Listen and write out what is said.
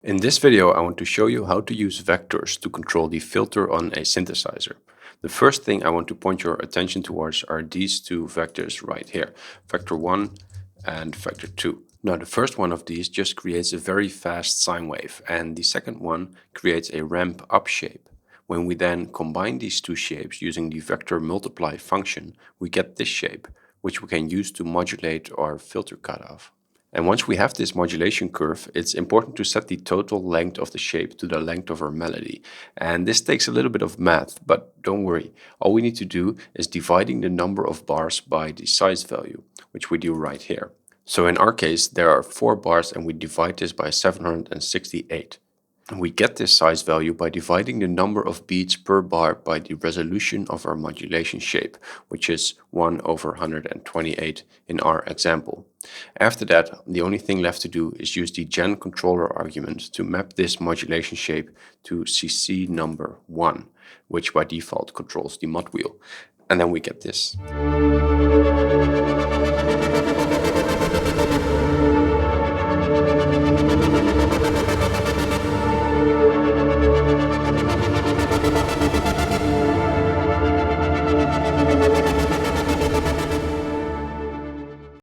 In this video, I want to show you how to use vectors to control the filter on a synthesizer. The first thing I want to point your attention towards are these two vectors right here, vector 1 and vector 2. Now, the first one of these just creates a very fast sine wave, and the second one creates a ramp up shape. When we then combine these two shapes using the vector multiply function, we get this shape, which we can use to modulate our filter cutoff. And once we have this modulation curve, it's important to set the total length of the shape to the length of our melody. And this takes a little bit of math, but don't worry. All we need to do is dividing the number of bars by the size value, which we do right here. So in our case, there are 4 bars and we divide this by 768. And we get this size value by dividing the number of beats per bar by the resolution of our modulation shape, which is 1/128 in our example. After that, the only thing left to do is use the gen controller argument to map this modulation shape to CC number 1, which by default controls the mod wheel. And then we get this.